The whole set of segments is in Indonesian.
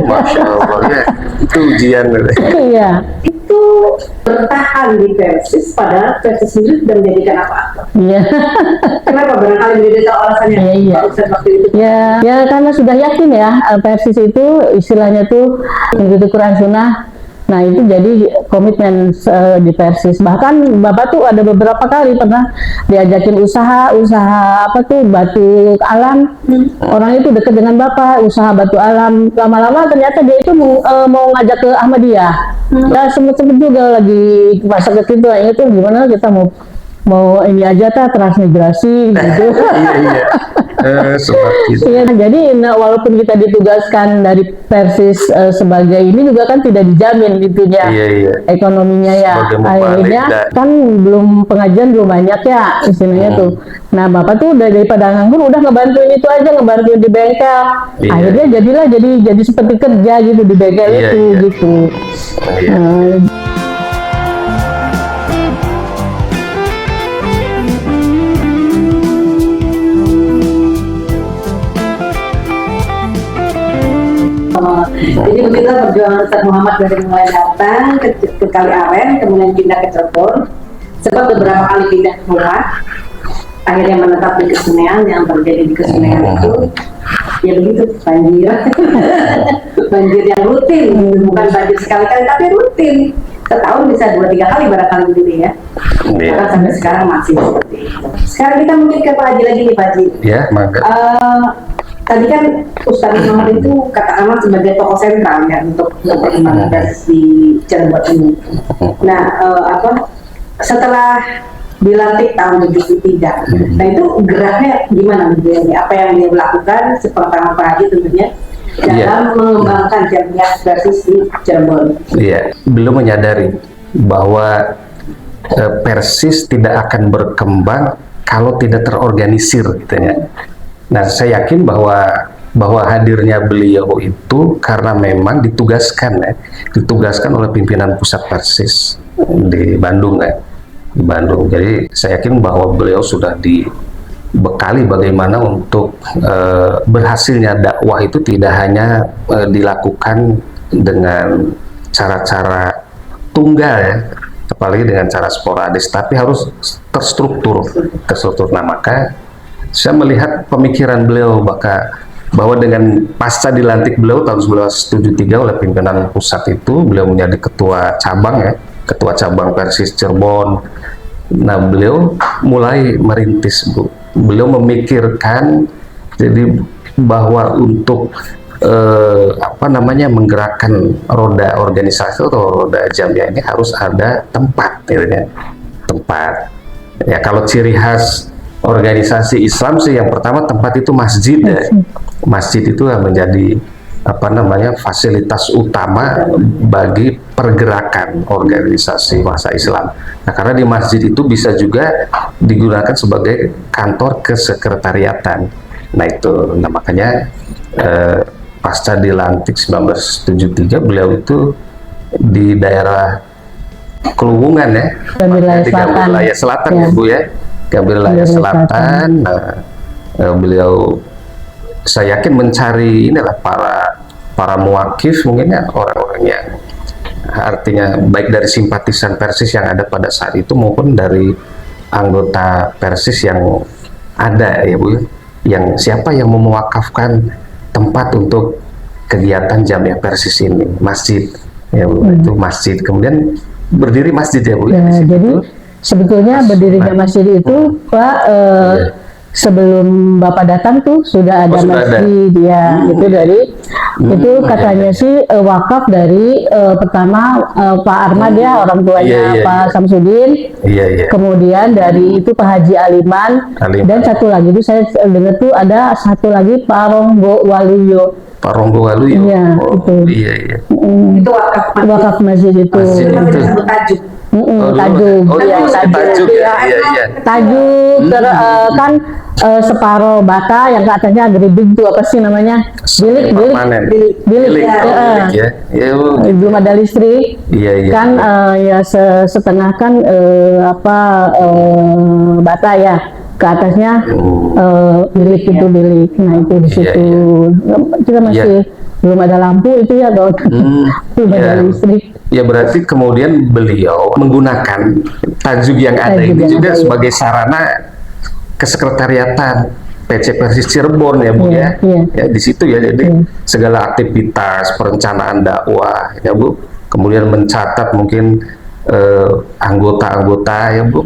Masya Allah ya, itu ujian. Iya. Itu bertahan di Persis, padahal Persis sendiri sudah menjadikan apa-apa. Iya. Kenapa barangkali beda tahu alasannya? Iya, iya. Pak Ustadz waktu itu. Ya karena sudah yakin ya, Persis itu istilahnya tuh mengikuti Quran Sunnah. Nah itu jadi komitmen di Persis. Bahkan Bapak tuh ada beberapa kali pernah diajakin usaha apa tuh batu alam. Orang itu dekat dengan Bapak, usaha batu alam. Lama-lama ternyata dia itu mau ngajak ke Ahmadiyah. Ya sempet juga lagi masa kecil itu gimana kita mau ini aja transmigrasi gitu. Iya. Gitu. Iya, jadi walaupun kita ditugaskan dari Persis sebagai ini juga kan tidak dijamin gitunya. Iya. Ekonominya ya. Akhirnya kan pengajian belum banyak ya istilahnya tuh. Nah Bapak tuh daripada nganggur udah ngebantuin itu aja, ngebantuin di bengkel. Iya. Akhirnya jadi seperti kerja gitu di bengkel itu gitu. Iya. Jadi begitu perjuangan Ustadz Muhammad dari mulai datang ke Kali Aren, kemudian pindah ke Cirebon, sempat beberapa kali pindah ke rumah, akhirnya menetap di Kesunean. Yang terjadi di Kesunean itu ya begitu, banjir. Banjir yang rutin, bukan banjir sekali-kali tapi rutin, setahun bisa 2-3 kali barangkali gitu ya. Karena sampai sekarang masih seperti itu. Sekarang kita mungkin ke Pak Haji lagi nih Pak Haji. Ya, maka. Tadi kan Ustadz Muhammad itu katakanlah sebagai tokoh sentral ya untuk perkembangan Persis di Cirebon ini. Nah, setelah dilantik tahun 73, nah itu geraknya gimana dia? Apa yang dia lakukan sepertama Pak Haji tentunya dalam mengembangkan jamiah Persis di Cirebon? Iya, belum menyadari bahwa Persis tidak akan berkembang kalau tidak terorganisir gitu ya. Nah, saya yakin bahwa hadirnya beliau itu karena memang ditugaskan oleh pimpinan pusat Persis di Bandung ya. Di Bandung. Jadi saya yakin bahwa beliau sudah dibekali bagaimana untuk berhasilnya dakwah itu tidak hanya dilakukan dengan cara-cara tunggal ya, apalagi dengan cara sporadis, tapi harus terstruktur. Nah, maka saya melihat pemikiran beliau bahwa dengan pasca dilantik beliau tahun 1973 oleh pimpinan pusat itu, beliau menjadi ketua cabang Persis Cirebon. Nah, beliau mulai merintis, Bu. Beliau memikirkan jadi bahwa untuk menggerakkan roda organisasi atau roda jamiah ini harus ada tempat, tempat. Ya, kalau ciri khas organisasi Islam sih yang pertama tempat itu masjid ya. Masjid itu menjadi fasilitas utama bagi pergerakan organisasi massa Islam. Nah, karena di masjid itu bisa juga digunakan sebagai kantor kesekretariatan. Nah itu, makanya pasca dilantik 1973 beliau itu di daerah Keluwungan ya, di wilayah selatan ya Bu ya. Gambir wilayah selatan. Nah, beliau saya yakin mencari para muwakif mungkin ya, orang-orang yang artinya baik dari simpatisan Persis yang ada pada saat itu maupun dari anggota Persis yang ada ya Bu, yang siapa yang mewakafkan tempat untuk kegiatan jamiah Persis ini, masjid ya Bu. Itu masjid, kemudian berdiri masjid ya Bu ya, jadi sebetulnya berdirinya masjid itu Pak sebelum Bapak datang tuh sudah ada masjid ya. Itu dari itu katanya sih wakaf dari pertama Pak Armad ya, orang tuanya Pak Samsudin. Kemudian dari itu Pak Haji Aliman. Dan satu lagi itu saya dengar tuh ada satu lagi Pak Ronggo Waluyo. Pak Ronggo Waluyo. Iya, itu. Itu wakaf masjid itu. Masjid itu. Tajuk. Tajuk kan separuh bata yang katanya geribig itu apa sih namanya, bilik ya. Belum ada listrik kan, ya setengah kan bata ya. ke atasnya bilik itu bilik. Nah itu di situ kita masih belum ada lampu itu ya dong, belum ada listrik. Ya berarti kemudian beliau menggunakan tajuk yang ada ini juga sebagai sarana kesekretariatan PC Persis Cirebon ya Bu ya. Ya di situ ya, jadi segala aktivitas perencanaan dakwah ya Bu, kemudian mencatat mungkin anggota-anggota ya Bu.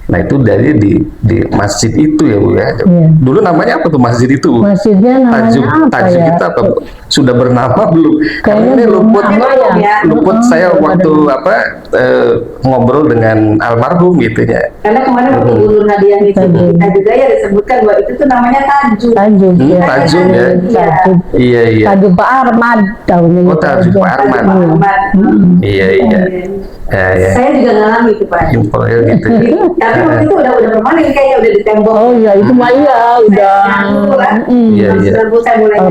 Nah itu dari di masjid itu ya Bu ya. Dulu namanya apa tuh masjid itu Bu? Masjidnya namanya tajuk ya? kita apa Bu? Sudah bernama belum? Karena ini luput saya waktu ngobrol dengan almarhum gitu ya. Karena kemarin waktu ulun hadiah itu kita juga ya disebutkan bahwa itu tuh namanya tajuk. Tajuk ya. Iya. Tajuk Pak Armad tahunnya. Oh tajuk Pak Armad. Iya. Saya juga ngalami itu Pak. Simpelnya gitu. Tapi waktu itu udah permanen kayaknya udah di tembok. Oh iya itu mah iya udah. Iya.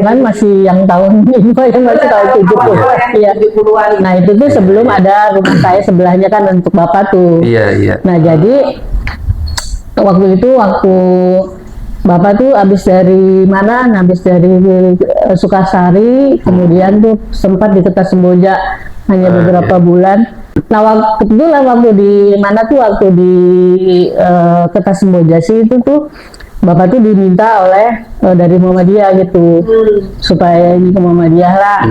Kan masih yang tahun ini yang masih tahun 70-an. Nah itu tuh sebelum ada rumah saya sebelahnya kan untuk bapak tuh. Iya. Nah jadi waktu bapak tuh habis dari mana? Habis dari Sukasari, kemudian tuh sempat di Kertasemboja hanya beberapa bulan. Nah waktu di mana tuh waktu di Kertasemboja sih itu tuh bapak tuh diminta oleh dari Muhammadiyah gitu supaya ini ke Muhammadiyah lah.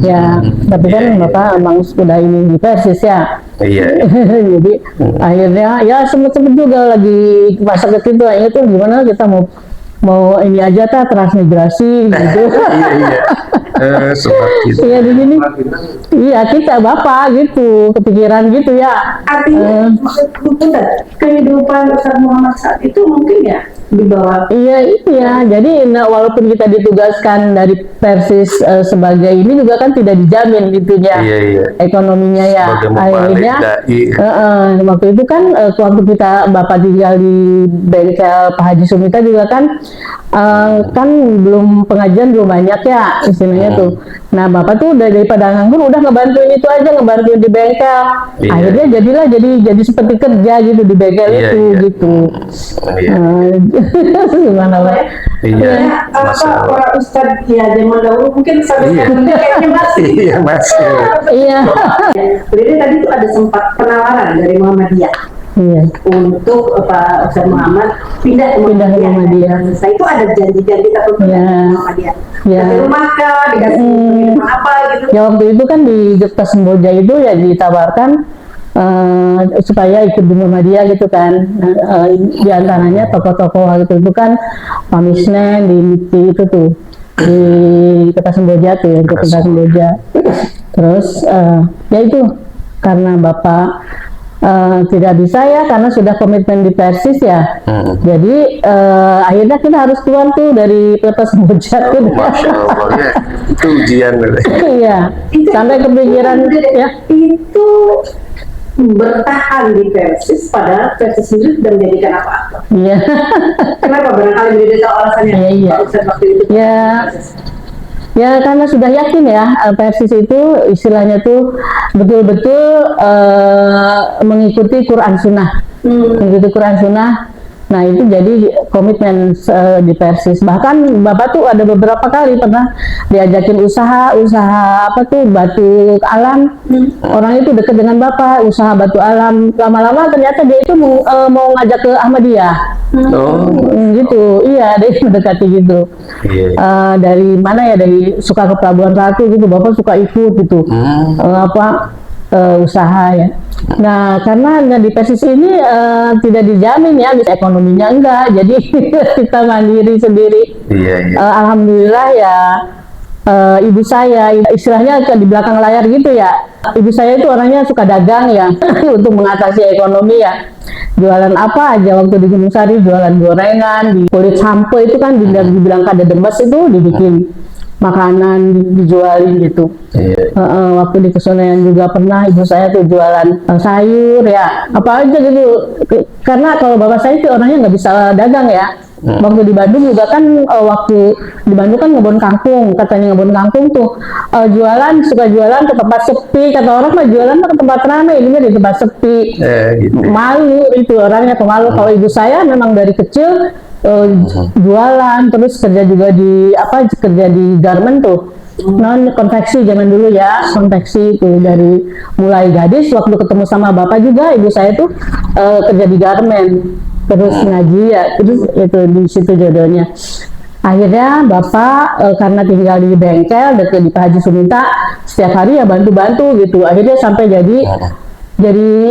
Ya tapi kan bapak emang sudah ini di Persis ya. Jadi akhirnya ya sempet juga lagi masa kecil tuh akhirnya tuh gimana kita mau ini aja transmigrasi gitu. Iya di sini. Iya kita bapak gitu kepikiran gitu ya. Artinya kehidupan Ustaz Muhammad saat itu mungkin ya di bawah. Iya. Jadi walaupun kita ditugaskan dari Persis sebagai ini juga kan tidak dijamin gitunya. Ekonominya ya. Akhirnya waktu itu kan waktu kita bapak tinggal di bengkel Pak Haji Sumita juga kan belum pengajian belum banyak ya istilahnya tuh. Nah bapak tuh udah daripada nganggur udah ngebantuin itu aja, ngebantuin di bengkel. Akhirnya jadilah jadi seperti kerja gitu di bengkel itu gitu. Gimana Pak? Para ustadz ya zaman dahulu mungkin kayaknya masih. Iya. Jadi tadi tuh ada sempat penawaran dari Muhammadiyah. Untuk Pak Ustaz Muhammad pindah ke Muhammadiyah. Nah, itu ada janji-janji tertentu dari Muhammadiyah. Di rumah kah, dikasih apa gitu. Ya waktu itu kan di Kertasemboja itu ya ditawarkan supaya ikut di Muhammadiyah gitu kan. Di antaranya tokoh-tokoh waktu itu kan Pak Misnen di itu tuh di Kertasemboja tuh ya, di Kertasemboja. Terus ya itu karena bapak tidak bisa ya karena sudah komitmen di Persis ya. Jadi akhirnya kita harus keluar tuh dari Kertasemboja tuh. Masya Allah ya, itu ujian. Iya. Sampai kepikiran ya. Itu bertahan di Persis padahal Persis sendiri sudah menjadikan apa-apa. Iya. Kenapa barangkali beda tahu alasannya? Iya. Waktu itu. Ya karena sudah yakin ya Persis itu istilahnya tuh betul-betul mengikuti Quran Sunnah, mengikuti Quran Sunnah. Nah itu jadi komitmen di Persis. Bahkan bapak tuh ada beberapa kali pernah diajakin usaha apa tuh batu alam. Orang itu dekat dengan bapak, usaha batu alam. Lama-lama ternyata dia itu mau ngajak ke Ahmadiyah. Gitu, iya dia mendekati gitu. Dari mana ya, dari suka ke Pelabuhan Ratu gitu, bapak suka ikut gitu. Usaha ya. Nah karena di Persis ini tidak dijamin ya bisa ekonominya enggak, jadi kita mandiri sendiri. Alhamdulillah ya. Ibu saya istilahnya di belakang layar gitu ya, ibu saya itu orangnya suka dagang ya untuk mengatasi ekonomi ya. Jualan apa aja waktu di Gunung Sari, jualan gorengan, di kulit sampo itu kan dibilang kada demes itu dibikin makanan dijualin gitu. Waktu di Kesonean juga pernah ibu saya tuh jualan sayur ya, apa aja gitu. Karena kalau bapak saya itu orangnya nggak bisa dagang ya. Waktu di Bandung juga kan, waktu di Bandung kan ngebon kangkung, katanya ngebon kangkung tuh jualan, suka jualan ke tempat sepi, kata orang mah jualan ke tempat ramai, ini mah di tempat sepi. Gitu. Malu itu orangnya, pemalu. Kalau ibu saya memang dari kecil jualan, terus kerja juga di kerja di garment tuh, non konveksi zaman dulu ya, konveksi itu dari mulai gadis. Waktu ketemu sama bapak juga, ibu saya tuh kerja di garment, terus ngaji ya, terus itu di situ jodohnya. Akhirnya bapak karena tinggal di bengkel dekat di Pak Haji Suminta, setiap hari ya bantu-bantu gitu. Akhirnya sampai jadi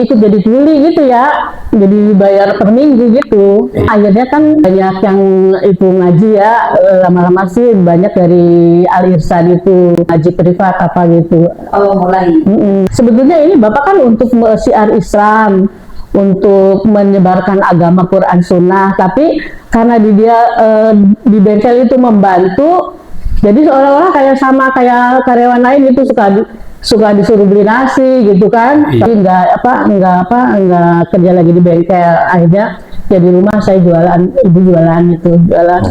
ikut jadi kuli gitu ya, jadi bayar per minggu gitu. Akhirnya kan banyak yang itu ngaji ya, lama-lama sih banyak dari Al Irsan itu ngaji privat apa gitu. Oh, mulai. Sebetulnya ini bapak kan untuk syiar Islam, untuk menyebarkan agama Quran Sunnah, tapi karena dia di bengkel itu membantu, jadi seolah-olah kayak sama kayak karyawan lain itu, suka disuruh beli nasi gitu kan, tapi nggak kerja lagi di bengkel. Akhirnya jadi rumah saya jualan, ibu jualan itu jualan.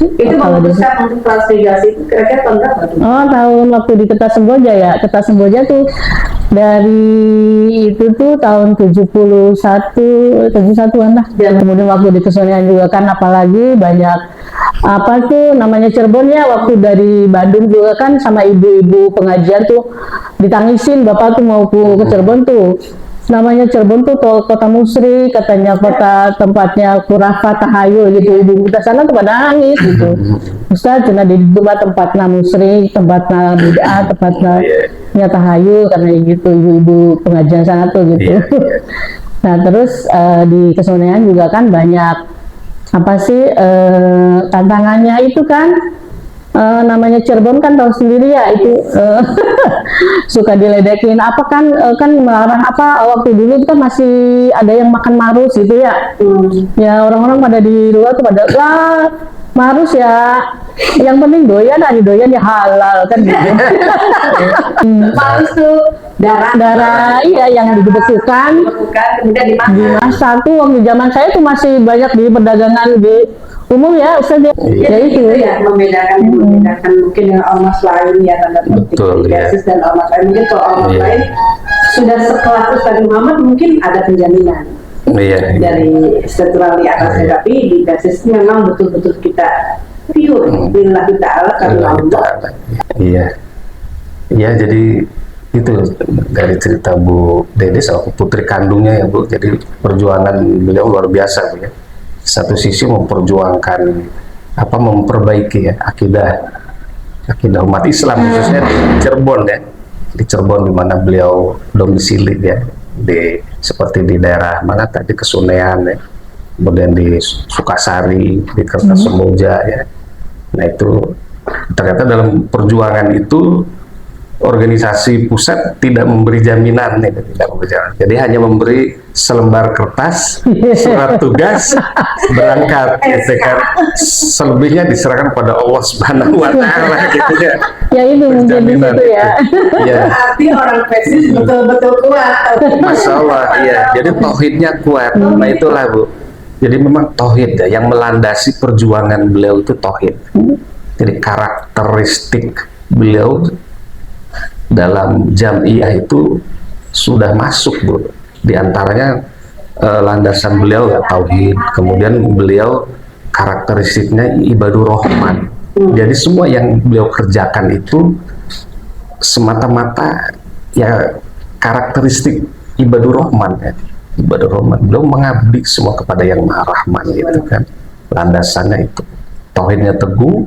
Itu memutuskan untuk transmigrasi itu kira-kira tahun berapa tuh? Oh, tahun waktu di Kertas Semboja ya. Kertas Semboja tuh dari itu tuh tahun 71-an lah. Dan kemudian waktu di Kesonean juga kan, apalagi banyak apa tuh namanya Cirebon ya, waktu dari Bandung juga kan sama ibu-ibu pengajian tuh ditangisin, bapak tuh mau ke Cirebon tuh. Namanya Cirebon tuh kota musyrik, katanya kota tempatnya khurafat tahayul gitu. Ibu kita sana tuh pada nangis gitu. Ustaz, cina di tempatnya musyrik, tempatnya bid'ah, tempatnya tahayul, karena gitu ibu-ibu pengajian sana tuh gitu. Nah terus di Kesonean juga kan banyak apa sih tantangannya itu kan. Namanya Cirebon kan tahu sendiri ya, itu suka diledekin apa kan, kan melarang apa, waktu dulu kan masih ada yang makan marus gitu ya. Ya orang-orang pada di luar tuh pada lah marus ya, yang penting doyan doyan ya halal kan gitu. Marus tuh darah iya yang dibekukan kemudian dimasak tuh. Waktu zaman saya tuh masih banyak di perdagangan di umum ya Ustaz ya. Ya itu ya membedakan mungkin dengan ormas lain ya, tanda petik basis dan ormas lain. Mungkin kalau ormas lain sudah sekelas Ustaz Muhammad mungkin ada penjaminan dari struktural di atasnya, tapi di basis memang betul-betul kita pure billah ta'ala karena Allah. Iya, jadi itu dari cerita Bu Dede sama putri kandungnya ya Bu. Jadi perjuangan beliau luar biasa Bu ya. Satu sisi memperjuangkan memperbaiki ya akidah umat Islam, khususnya di Cirebon ya, di Cirebon di mana beliau domisili ya, seperti di daerah mana tadi Kesonean ya, kemudian di Sukasari, di Kertas Semboja ya. Nah itu ternyata dalam perjuangan itu organisasi pusat tidak memberi jaminan, jadi hanya memberi selembar kertas, surat tugas, berangkat, gitu kan. Selebihnya diserahkan pada Allah Subhanahu Wa Taala, gitu ya. Ya itu mungkin itu ya. Ya. Arti orang persis betul-betul kuat. Masya Allah, iya. Jadi tauhidnya kuat. Nah itulah Bu. Jadi memang tauhid ya, yang melandasi perjuangan beliau itu tauhid. Jadi karakteristik beliau dalam Jam'iyah itu sudah masuk Bu. Di antaranya landasan beliau ya tauhid, kemudian beliau karakteristiknya ibadur rahman. Jadi semua yang beliau kerjakan itu semata-mata ya karakteristik ibadur rahman ya. Ibadur rahman, beliau mengabdi semua kepada yang Maha Rahman gitu kan. Landasannya itu tauhidnya teguh,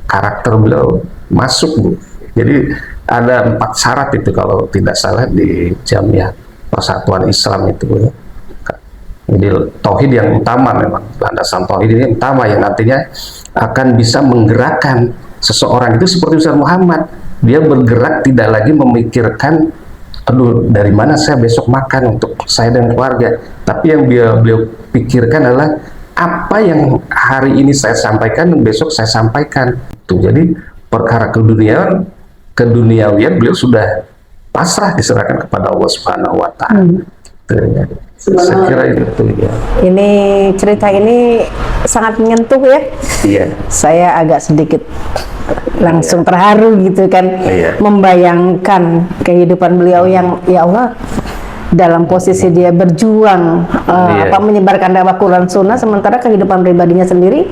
karakter beliau masuk Bu. Jadi ada 4 syarat itu kalau tidak salah di Jam'iyah Persatuan Islam itu. Jadi tauhid yang utama, memang landasan tauhid ini utama yang nantinya akan bisa menggerakkan seseorang itu seperti Ustaz Muhammad. Dia bergerak tidak lagi memikirkan, aduh dari mana saya besok makan untuk saya dan keluarga. Tapi yang beliau pikirkan adalah apa yang hari ini saya sampaikan, besok saya sampaikan. Tuh, jadi perkara keduniawian beliau sudah pasrah, diserahkan kepada Allah Subhanahu Wa Taala. Saya kira itu ya. Ini cerita ini sangat menyentuh ya. Iya. Saya agak sedikit langsung terharu gitu kan, Iya. membayangkan kehidupan beliau yang ya Allah dalam posisi dia berjuang Iya. menyebarkan dakwah Quran Sunnah, sementara kehidupan pribadinya sendiri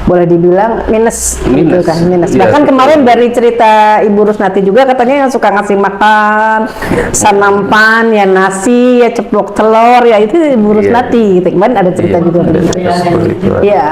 boleh dibilang minus gitu kan, minus. Iya, Bahkan betul. kemarin dari cerita Ibu Rusnati juga katanya yang suka ngasih makan sanampan ya nasi ya ceplok telur ya itu Ibu Iya. Rusnati gitu. Kemarin ada cerita Iya, juga. ada seperti itu. Iya.